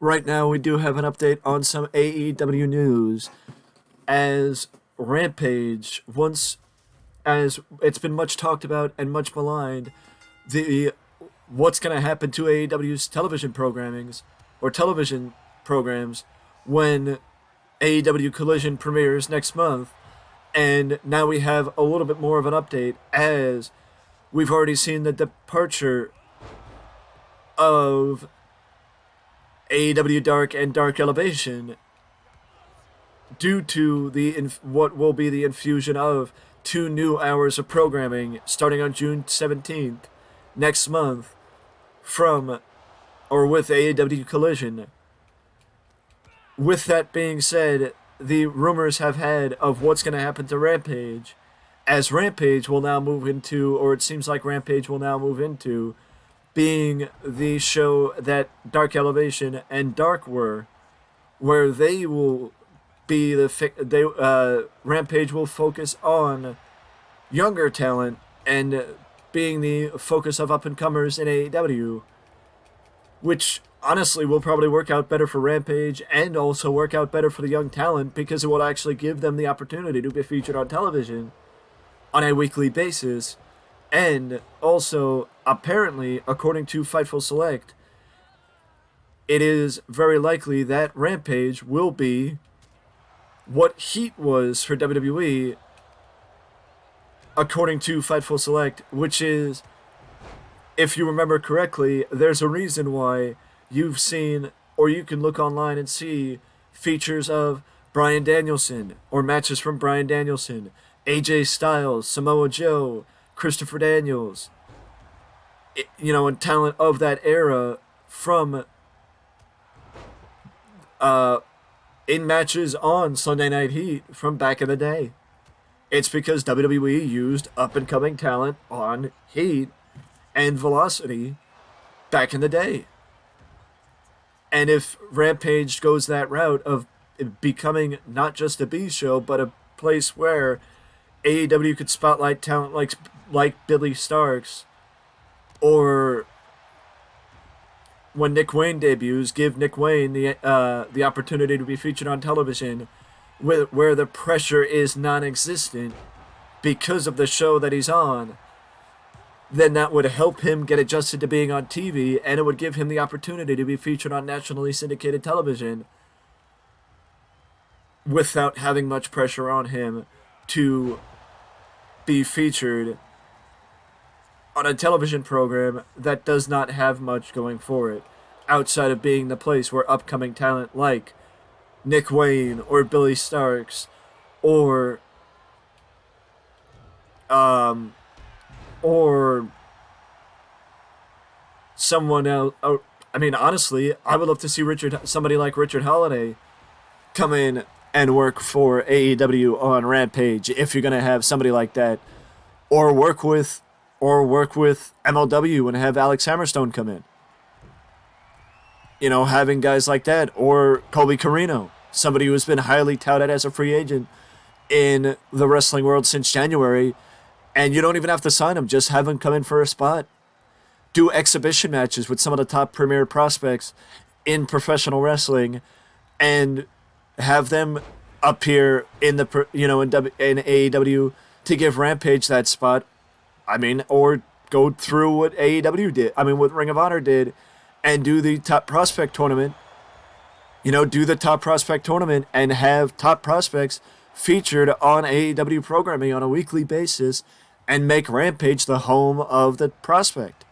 Right now, we do have an update on some AEW news. As Rampage, once as it's been much talked about and much maligned, the what's going to happen to AEW's television programmings or television programs when AEW Collision premieres next month. And now we have a little bit more of an update as we've already seen the departure of AEW Dark and Dark Elevation due to what will be the infusion of 2 new hours of programming starting on June 17th next month from or with AEW Collision. With that being said, the rumors have had of what's going to happen to Rampage, as Rampage will now move into, or it seems like Rampage will now move into, being the show that Dark Elevation and Dark were, where they will be Rampage will focus on younger talent and being the focus of up and comers in AEW, which honestly will probably work out better for Rampage and also work out better for the young talent because it will actually give them the opportunity to be featured on television on a weekly basis. And also, apparently, according to Fightful Select, it is very likely that Rampage will be what Heat was for WWE, according to Fightful Select, which is, if you remember correctly, there's a reason why you've seen, or you can look online and see, features of Bryan Danielson, or matches from Bryan Danielson, AJ Styles, Samoa Joe, Christopher Daniels, and talent of that era from in matches on Sunday Night Heat from back in the day. It's because WWE used up-and-coming talent on Heat and Velocity back in the day. And if Rampage goes that route of becoming not just a B show, but a place where AEW could spotlight talent like Billy Starks, or when Nick Wayne debuts, give Nick Wayne the opportunity to be featured on television, where the pressure is non-existent because of the show that he's on, then that would help him get adjusted to being on TV, and it would give him the opportunity to be featured on nationally syndicated television without having much pressure on him to be featured on a television program that does not have much going for it, outside of being the place where upcoming talent like Nick Wayne or Billy Starks or someone else. I mean, honestly, I would love to see somebody like Richard Holiday come in and work for AEW on Rampage if you're gonna have somebody like that, or work with MLW and have Alex Hammerstone come in. Having guys like that, or Colby Carino, somebody who's been highly touted as a free agent in the wrestling world since January, and you don't even have to sign him, just have him come in for a spot. Do exhibition matches with some of the top premier prospects in professional wrestling, and have them appear in in AEW to give Rampage that spot. I mean, or go through what AEW did. I mean, what Ring of Honor did, and do the top prospect tournament. Do the top prospect tournament and have top prospects featured on AEW programming on a weekly basis, and make Rampage the home of the prospect.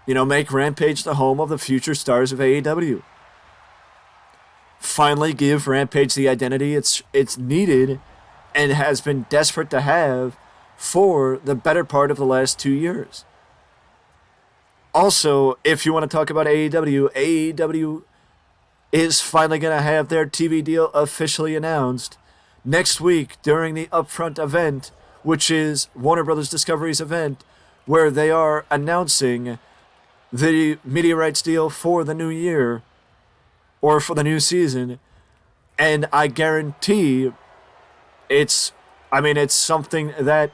Make Rampage the home of the future stars of AEW. Finally give Rampage the identity it's needed and has been desperate to have for the better part of the last 2 years. Also, if you want to talk about AEW is finally going to have their TV deal officially announced next week during the Upfront event, which is Warner Brothers Discovery's event, where they are announcing the media rights deal for the new year, or for the new season. And I guarantee it's something that,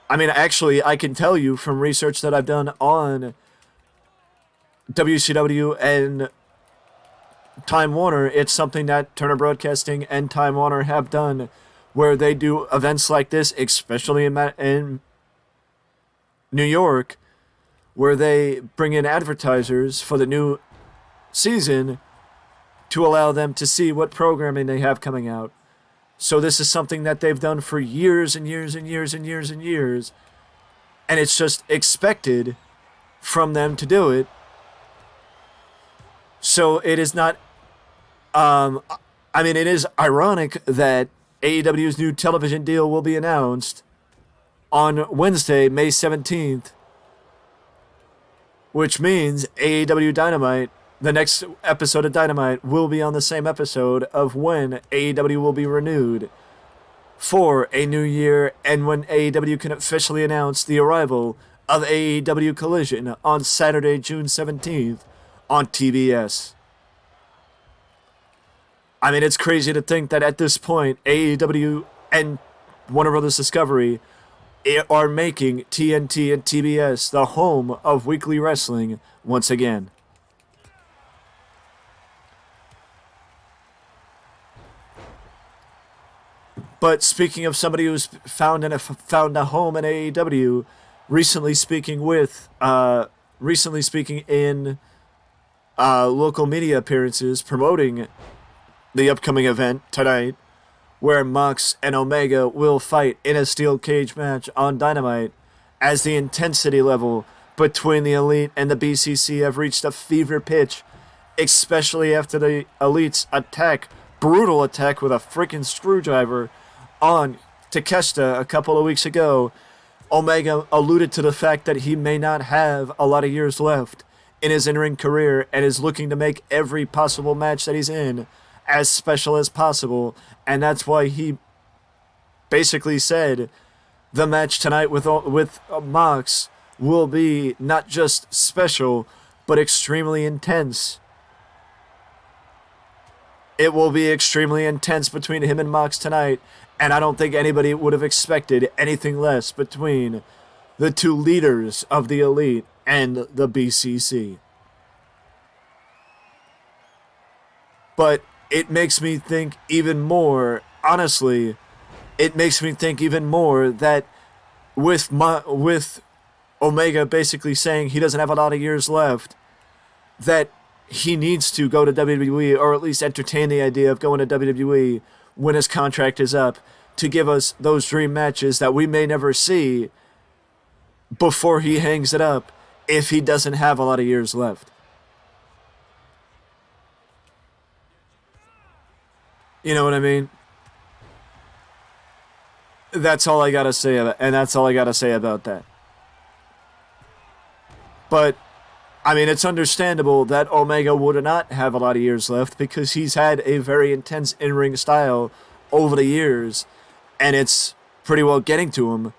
actually, I can tell you from research that I've done on WCW and Time Warner, it's something that Turner Broadcasting and Time Warner have done, where they do events like this, especially in New York, where they bring in advertisers for the new season to allow them to see what programming they have coming out. So this is something that they've done for years and years and years and years and years, and it's just expected from them to do it. So it is not it is ironic that AEW's new television deal will be announced on Wednesday, May 17th, which means AEW Dynamite, the next episode of Dynamite, will be on the same episode of when AEW will be renewed for a new year, and when AEW can officially announce the arrival of AEW Collision on Saturday, June 17th on TBS. I mean, it's crazy to think that at this point, AEW and Warner Brothers Discovery are making TNT and TBS the home of weekly wrestling once again. But speaking of somebody who's found a home in AEW, recently speaking in local media appearances promoting the upcoming event tonight, where Mox and Omega will fight in a steel cage match on Dynamite, as the intensity level between the Elite and the BCC have reached a fever pitch, especially after the Elite's brutal attack with a freaking screwdriver on Takeshita a couple of weeks ago. Omega alluded to the fact that he may not have a lot of years left in his in-ring career and is looking to make every possible match that he's in as special as possible, and that's why he basically said the match tonight with Mox will be not just special, but extremely intense. It will be extremely intense between him and Mox tonight, and I don't think anybody would have expected anything less between the two leaders of the Elite and the BCC. But it makes me think even more, honestly, it makes me think even more that with Omega basically saying he doesn't have a lot of years left, that he needs to go to WWE, or at least entertain the idea of going to WWE when his contract is up, to give us those dream matches that we may never see before he hangs it up, if he doesn't have a lot of years left. You know what I mean? That's all I gotta say about, and that's all I gotta say about that. But I mean, it's understandable that Omega would not have a lot of years left, because he's had a very intense in-ring style over the years, and it's pretty well getting to him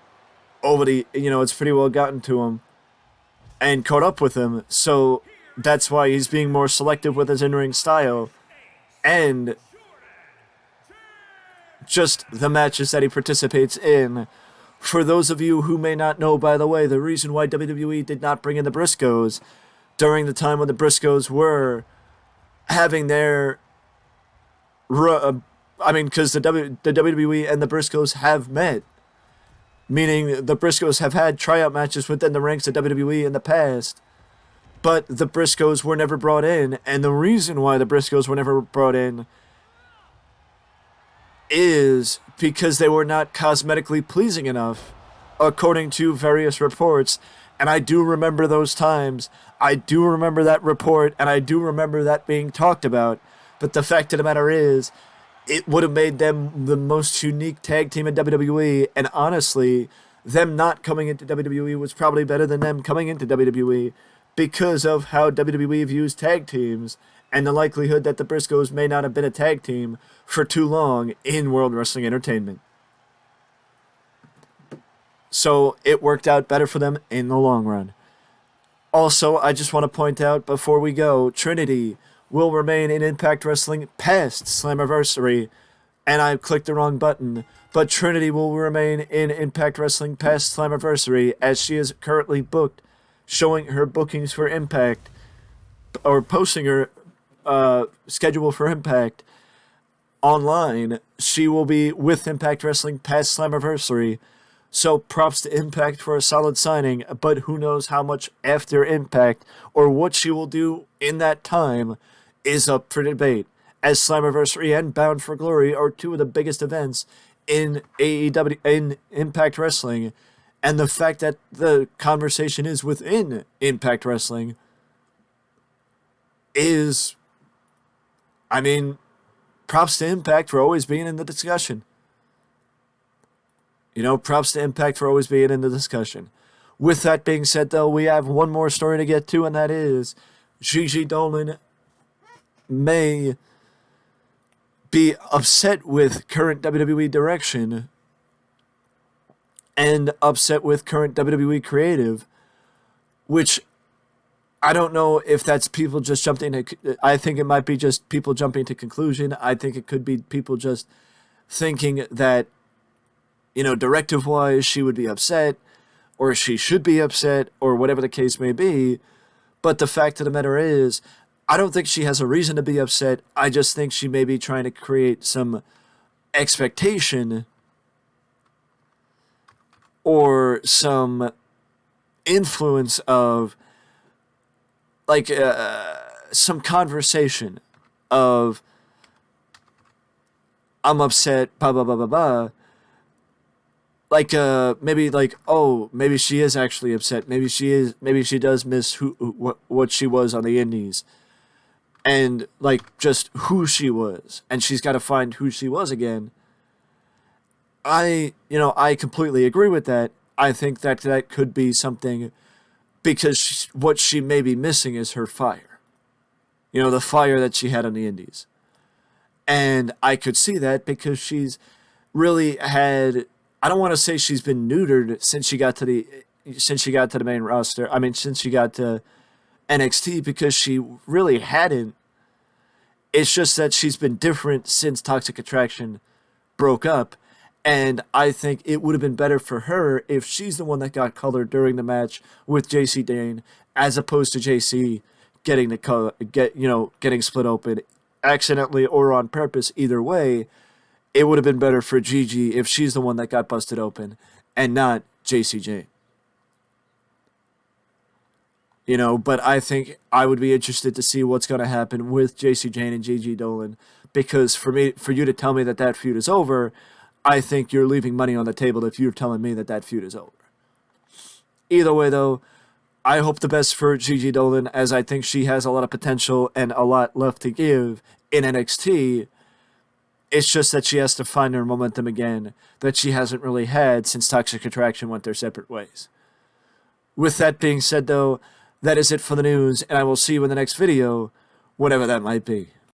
it's pretty well gotten to him and caught up with him. So that's why he's being more selective with his in-ring style and just the matches that he participates in. For those of you who may not know, by the way, the reason why WWE did not bring in the Briscoes during the time when the Briscoes were having their... because the WWE and the Briscoes have met. Meaning the Briscoes have had tryout matches within the ranks of WWE in the past. But the Briscoes were never brought in. And the reason why the Briscoes were never brought in is because they were not cosmetically pleasing enough, according to various reports. And I do remember those times. I do remember that report, and I do remember that being talked about. But the fact of the matter is, it would have made them the most unique tag team in WWE, and honestly, them not coming into WWE was probably better than them coming into WWE, because of how WWE views tag teams, and the likelihood that the Briscoes may not have been a tag team for too long in World Wrestling Entertainment. So it worked out better for them in the long run. Also, I just want to point out before we go, Trinity will remain in Impact Wrestling past Slammiversary, and I clicked the wrong button, but Trinity will remain in Impact Wrestling past Slammiversary, as she is currently booked, showing her bookings for Impact or posting her schedule for Impact online, she will be with Impact Wrestling past Slammiversary. So props to Impact for a solid signing, but who knows how much after Impact or what she will do in that time is up for debate. As Slammiversary and Bound for Glory are two of the biggest events in AEW in Impact Wrestling, and the fact that the conversation is within Impact Wrestling is, I mean, props to Impact for always being in the discussion. Props to Impact for always being in the discussion. With that being said, though, we have one more story to get to, and that is Gigi Dolan may be upset with current WWE direction and upset with current WWE creative, which I don't know if that's people just jumping to. I think it might be just people jumping to conclusion. I think it could be people just thinking that, directive-wise, she would be upset, or she should be upset, or whatever the case may be. But the fact of the matter is, I don't think she has a reason to be upset. I just think she may be trying to create some expectation or some influence of, like, some conversation of, I'm upset, blah, blah, blah, blah, blah. Like, maybe she is actually upset. Maybe she does miss what she was on the indies. And, just who she was. And she's got to find who she was again. I completely agree with that. I think that could be something, because what she may be missing is her fire. The fire that she had on the indies. And I could see that because she's really had, I don't want to say she's been neutered since she got to the main roster. I mean, since she got to NXT, because she really hadn't. It's just that she's been different since Toxic Attraction broke up. And I think it would have been better for her if she's the one that got colored during the match with JC Dane, as opposed to JC getting the color, getting split open accidentally or on purpose. Either way, it would have been better for Gigi if she's the one that got busted open and not JC Jane. But I think I would be interested to see what's going to happen with JC Jane and Gigi Dolan, because for you to tell me that feud is over, I think you're leaving money on the table if you're telling me that feud is over. Either way, though, I hope the best for Gigi Dolan, as I think she has a lot of potential and a lot left to give in NXT. It's just that she has to find her momentum again that she hasn't really had since Toxic Attraction went their separate ways. With that being said, though, that is it for the news, and I will see you in the next video, whatever that might be.